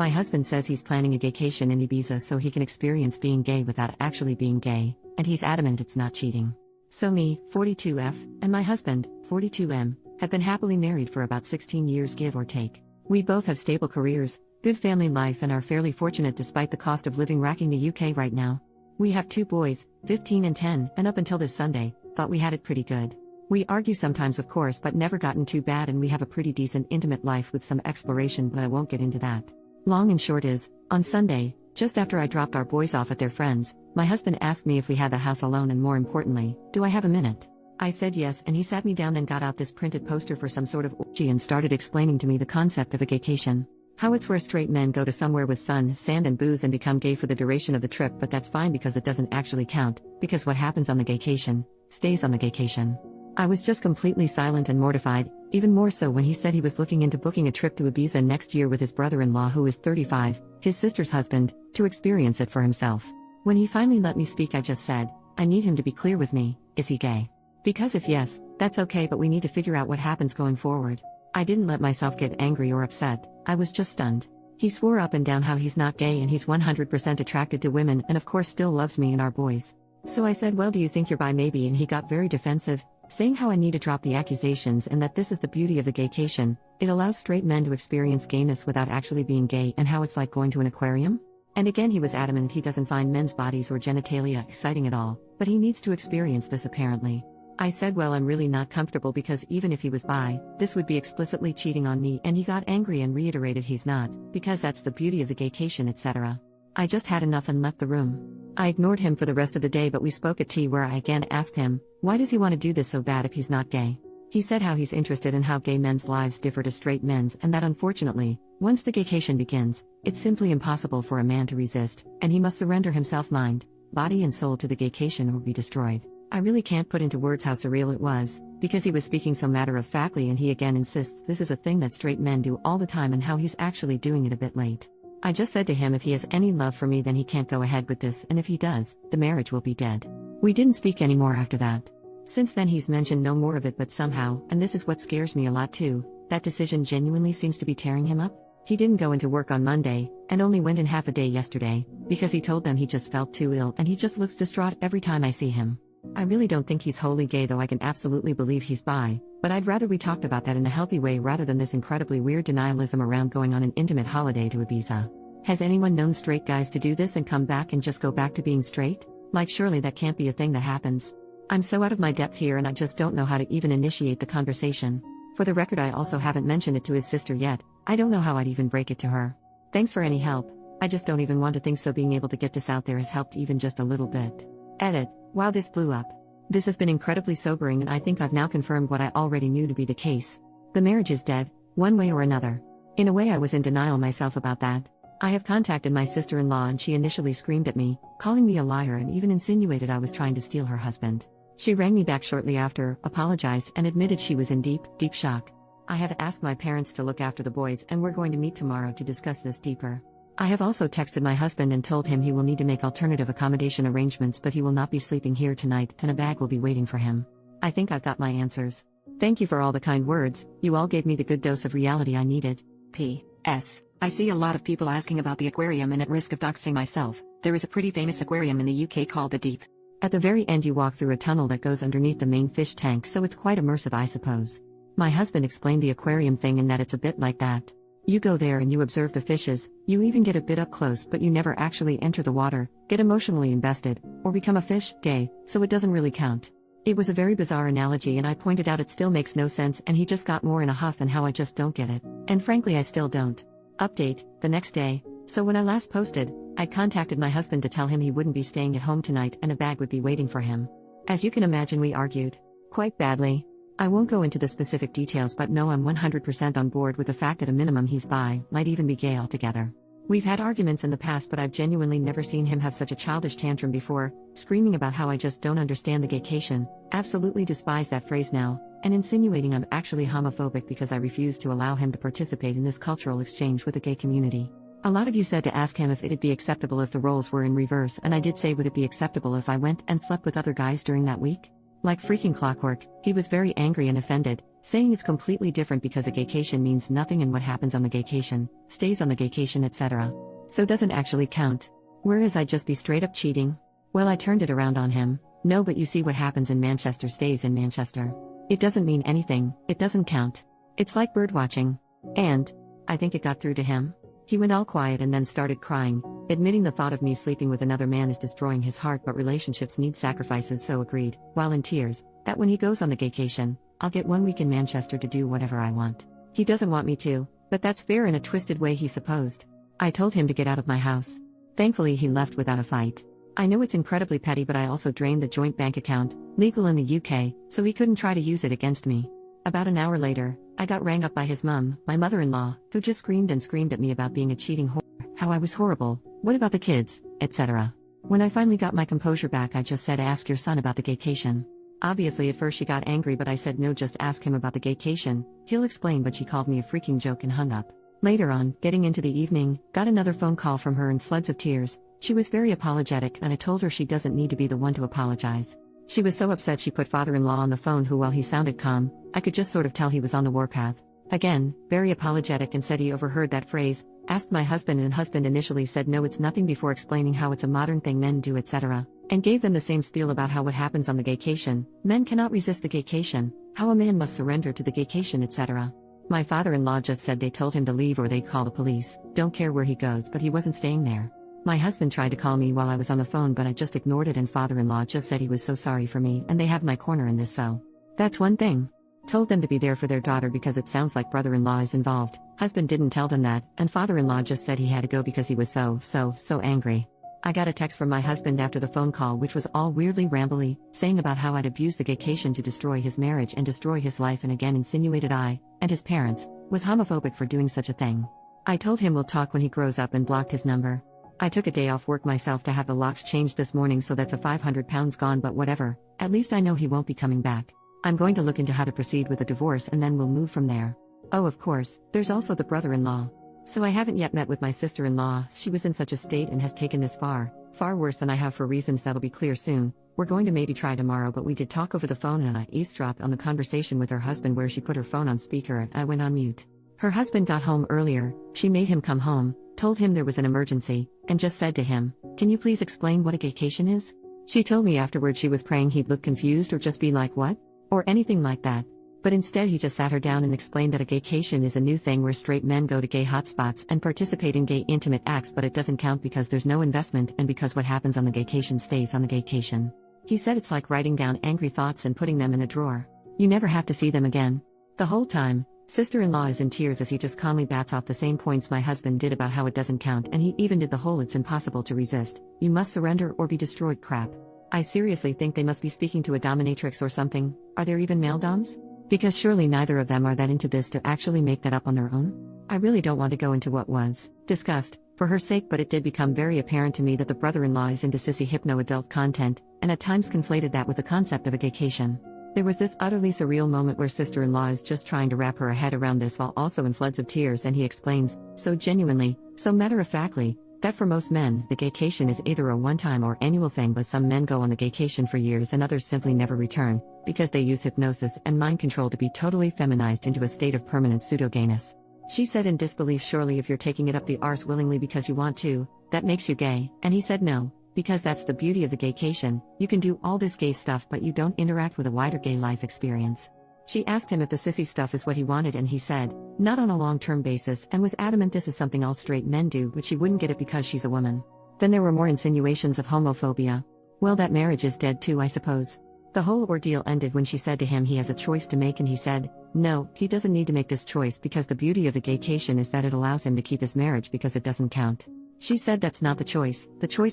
My husband says he's planning a gaycation in Ibiza so he can experience being gay without actually being gay, and he's adamant it's not cheating. So me, 42F, and my husband, 42M, have been happily married for about 16 years give or take. We both have stable careers, good family life and are fairly fortunate despite the cost of living racking the UK right now. We have 2 boys, 15 and 10, and up until this Sunday, thought we had it pretty good. We argue sometimes of course but never gotten too bad and we have a pretty decent intimate life with some exploration but I won't get into that. Long and short is, on Sunday, just after I dropped our boys off at their friends, my husband asked me if we had the house alone and more importantly, do I have a minute? I said yes and he sat me down then got out this printed poster for some sort of orgy and started explaining to me the concept of a gaycation. How it's where straight men go to somewhere with sun, sand and booze and become gay for the duration of the trip but that's fine because it doesn't actually count, because what happens on the gaycation, stays on the gaycation. I was just completely silent and mortified, even more so when he said he was looking into booking a trip to Ibiza next year with his brother-in-law who is 35, his sister's husband, to experience it for himself. When he finally let me speak I just said, I need him to be clear with me, is he gay? Because if yes, that's okay but we need to figure out what happens going forward. I didn't let myself get angry or upset, I was just stunned. He swore up and down how he's not gay and he's 100% attracted to women and of course still loves me and our boys. So I said well do you think you're bi maybe and he got very defensive, saying how I need to drop the accusations and that this is the beauty of the gaycation, it allows straight men to experience gayness without actually being gay and how it's like going to an aquarium? And again he was adamant he doesn't find men's bodies or genitalia exciting at all, but he needs to experience this apparently. I said well I'm really not comfortable because even if he was bi, this would be explicitly cheating on me and he got angry and reiterated he's not, because that's the beauty of the gaycation etc. I just had enough and left the room. I ignored him for the rest of the day but we spoke at tea where I again asked him, why does he want to do this so bad if he's not gay? He said how he's interested in how gay men's lives differ to straight men's and that unfortunately, once the gaycation begins, it's simply impossible for a man to resist, and he must surrender himself mind, body and soul to the gaycation or be destroyed. I really can't put into words how surreal it was, because he was speaking so matter-of-factly and he again insists this is a thing that straight men do all the time and how he's actually doing it a bit late. I just said to him if he has any love for me then he can't go ahead with this and if he does, the marriage will be dead. We didn't speak anymore after that. Since then he's mentioned no more of it but somehow, and this is what scares me a lot too, that decision genuinely seems to be tearing him up. He didn't go into work on Monday, and only went in half a day yesterday, because he told them he just felt too ill and he just looks distraught every time I see him. I really don't think he's wholly gay though I can absolutely believe he's bi, but I'd rather we talked about that in a healthy way rather than this incredibly weird denialism around going on an intimate holiday to Ibiza. Has anyone known straight guys to do this and come back and just go back to being straight? Like surely that can't be a thing that happens. I'm so out of my depth here and I just don't know how to even initiate the conversation. For the record I also haven't mentioned it to his sister yet, I don't know how I'd even break it to her. Thanks for any help, I just don't even want to think so being able to get this out there has helped even just a little bit. Edit. Wow this blew up. This has been incredibly sobering and I think I've now confirmed what I already knew to be the case. The marriage is dead, one way or another. In a way I was in denial myself about that. I have contacted my sister-in-law and she initially screamed at me, calling me a liar and even insinuated I was trying to steal her husband. She rang me back shortly after, apologized and admitted she was in deep shock. I have asked my parents to look after the boys and we're going to meet tomorrow to discuss this deeper. I have also texted my husband and told him he will need to make alternative accommodation arrangements but he will not be sleeping here tonight and a bag will be waiting for him. I think I've got my answers. Thank you for all the kind words, you all gave me the good dose of reality I needed. P.S. I see a lot of people asking about the aquarium and at risk of doxing myself, there is a pretty famous aquarium in the UK called the Deep. At the very end you walk through a tunnel that goes underneath the main fish tank so it's quite immersive I suppose. My husband explained the aquarium thing and that it's a bit like that. You go there and you observe the fishes, you even get a bit up close but you never actually enter the water, get emotionally invested, or become a fish, gay, so it doesn't really count. It was a very bizarre analogy and I pointed out it still makes no sense and he just got more in a huff and how I just don't get it. And frankly I still don't. Update, the next day, so when I last posted, I contacted my husband to tell him he wouldn't be staying at home tonight and a bag would be waiting for him. As you can imagine we argued. Quite badly. I won't go into the specific details but no I'm 100% on board with the fact at a minimum he's bi, might even be gay altogether. We've had arguments in the past but I've genuinely never seen him have such a childish tantrum before, screaming about how I just don't understand the gaycation, absolutely despise that phrase now, and insinuating I'm actually homophobic because I refuse to allow him to participate in this cultural exchange with the gay community. A lot of you said to ask him if it'd be acceptable if the roles were in reverse and I did say would it be acceptable if I went and slept with other guys during that week? Like freaking clockwork, he was very angry and offended, saying it's completely different because a gaycation means nothing and what happens on the gaycation stays on the gaycation, etc. So doesn't actually count. Whereas I'd just be straight up cheating. Well, I turned it around on him. No, but you see, what happens in Manchester stays in Manchester. It doesn't mean anything, it doesn't count. It's like bird watching. And I think it got through to him. He went all quiet and then started crying, admitting the thought of me sleeping with another man is destroying his heart, but relationships need sacrifices, so agreed, while in tears, that when he goes on the gaycation, I'll get 1 week in Manchester to do whatever I want. He doesn't want me to, but that's fair in a twisted way, he supposed. I told him to get out of my house. Thankfully he left without a fight. I know it's incredibly petty, but I also drained the joint bank account, legal in the UK, so he couldn't try to use it against me. About an hour later, I got rang up by his mum, my mother-in-law, who just screamed and screamed at me about being a cheating whore, how I was horrible, what about the kids, etc. When I finally got my composure back, I just said, ask your son about the gaycation. Obviously at first she got angry, but I said no, just ask him about the gaycation, he'll explain, but she called me a freaking joke and hung up. Later on, getting into the evening, got another phone call from her in floods of tears. She was very apologetic and I told her she doesn't need to be the one to apologize. She was so upset she put father-in-law on the phone, who, while he sounded calm, I could just sort of tell he was on the warpath. Again, very apologetic, and said he overheard that phrase, asked my husband, and husband initially said no, it's nothing, before explaining how it's a modern thing men do, etc. And gave them the same spiel about how what happens on the gaycation, men cannot resist the gaycation, how a man must surrender to the gaycation, etc. My father-in-law just said they told him to leave or they'd call the police, don't care where he goes, but he wasn't staying there. My husband tried to call me while I was on the phone, but I just ignored it, and father-in-law just said he was so sorry for me and they have my corner in this, so that's one thing. Told them to be there for their daughter because it sounds like brother-in-law is involved. Husband didn't tell them that, and father-in-law just said he had to go because he was so angry. I got a text from my husband after the phone call, which was all weirdly rambly, saying about how I'd abused the gaycation to destroy his marriage and destroy his life, and again insinuated I, and his parents, was homophobic for doing such a thing. I told him we'll talk when he grows up and blocked his number. I took a day off work myself to have the locks changed this morning, so that's a £500 gone, but whatever, at least I know he won't be coming back. I'm going to look into how to proceed with a divorce and then we'll move from there. Oh, of course, there's also the brother-in-law. So I haven't yet met with my sister-in-law. She was in such a state and has taken this far worse than I have, for reasons that'll be clear soon. We're going to maybe try tomorrow, but we did talk over the phone and I eavesdropped on the conversation with her husband where she put her phone on speaker and I went on mute. Her husband got home earlier, she made him come home, told him there was an emergency, and just said to him, can you please explain what a gaycation is? She told me afterwards she was praying he'd look confused or just be like, what? Or anything like that. But instead he just sat her down and explained that a gaycation is a new thing where straight men go to gay hotspots and participate in gay intimate acts, but it doesn't count because there's no investment and because what happens on the gaycation stays on the gaycation. He said it's like writing down angry thoughts and putting them in a drawer. You never have to see them again. The whole time, sister-in-law is in tears as he just calmly bats off the same points my husband did about how it doesn't count, and he even did the whole it's impossible to resist, you must surrender or be destroyed crap. I seriously think they must be speaking to a dominatrix or something. Are there even male doms? Because surely neither of them are that into this to actually make that up on their own. I really don't want to go into what was discussed for her sake, but it did become very apparent to me that the brother-in-law is into sissy hypno-adult content, and at times conflated that with the concept of a gaycation. There was this utterly surreal moment where sister-in-law is just trying to wrap her head around this while also in floods of tears, and he explains, so genuinely, so matter-of-factly, that for most men, the gaycation is either a one-time or annual thing, but some men go on the gaycation for years and others simply never return, because they use hypnosis and mind control to be totally feminized into a state of permanent pseudo-gayness. She said in disbelief, surely if you're taking it up the arse willingly because you want to, that makes you gay, and he said no, because that's the beauty of the gaycation, you can do all this gay stuff but you don't interact with a wider gay life experience. She asked him if the sissy stuff is what he wanted, and he said, not on a long-term basis, and was adamant this is something all straight men do, but she wouldn't get it because she's a woman. Then there were more insinuations of homophobia. Well, that marriage is dead too, I suppose. The whole ordeal ended when she said to him he has a choice to make, and he said, no, he doesn't need to make this choice because the beauty of the gaycation is that it allows him to keep his marriage because it doesn't count. She said that's not the choice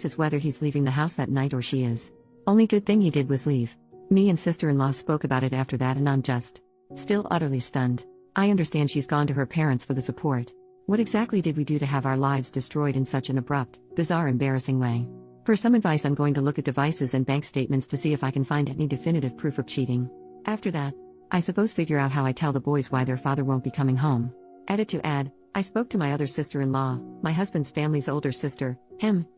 is whether he's leaving the house that night or she is. Only good thing he did was leave. Me and sister-in-law spoke about it after that and I'm just still utterly stunned. I understand she's gone to her parents for the support. What exactly did we do to have our lives destroyed in such an abrupt, bizarre, embarrassing way? For some advice, I'm going to look at devices and bank statements to see if I can find any definitive proof of cheating. After that, I suppose figure out how I tell the boys why their father won't be coming home. Added to add, I spoke to my other sister-in-law, my husband's family's older sister,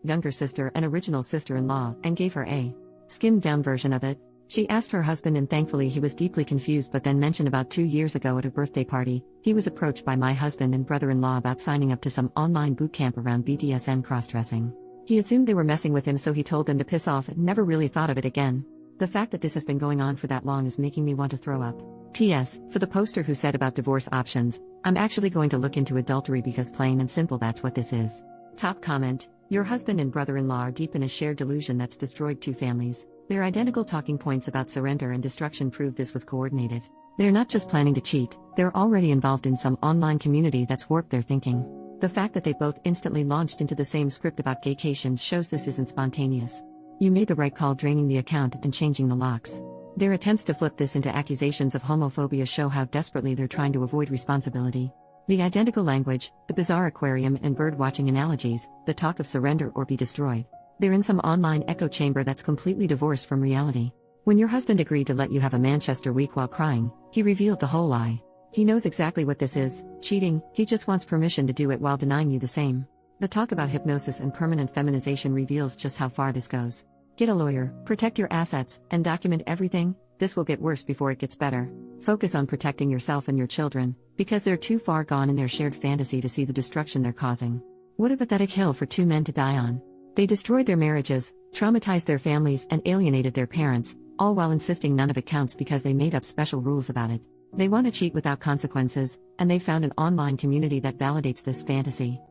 younger sister and original sister-in-law, and gave her a skimmed-down version of it. She asked her husband, and thankfully he was deeply confused, but then mentioned about 2 years ago at a birthday party, he was approached by my husband and brother-in-law about signing up to some online boot camp around BDSM cross-dressing. He assumed they were messing with him, so he told them to piss off and never really thought of it again. The fact that this has been going on for that long is making me want to throw up. P.S. For the poster who said about divorce options, I'm actually going to look into adultery because plain and simple that's what this is. Top comment: your husband and brother-in-law are deep in a shared delusion that's destroyed two families. Their identical talking points about surrender and destruction prove this was coordinated. They're not just planning to cheat, they're already involved in some online community that's warped their thinking. The fact that they both instantly launched into the same script about gaycation shows this isn't spontaneous. You made the right call draining the account and changing the locks. Their attempts to flip this into accusations of homophobia show how desperately they're trying to avoid responsibility. The identical language, the bizarre aquarium and bird-watching analogies, the talk of surrender or be destroyed. They're in some online echo chamber that's completely divorced from reality. When your husband agreed to let you have a Manchester week while crying, he revealed the whole lie. He knows exactly what this is, cheating, he just wants permission to do it while denying you the same. The talk about hypnosis and permanent feminization reveals just how far this goes. Get a lawyer, protect your assets, and document everything. This will get worse before it gets better. Focus on protecting yourself and your children, because they're too far gone in their shared fantasy to see the destruction they're causing. What a pathetic hill for two men to die on. They destroyed their marriages, traumatized their families, and alienated their parents, all while insisting none of it counts because they made up special rules about it. They want to cheat without consequences, and they found an online community that validates this fantasy.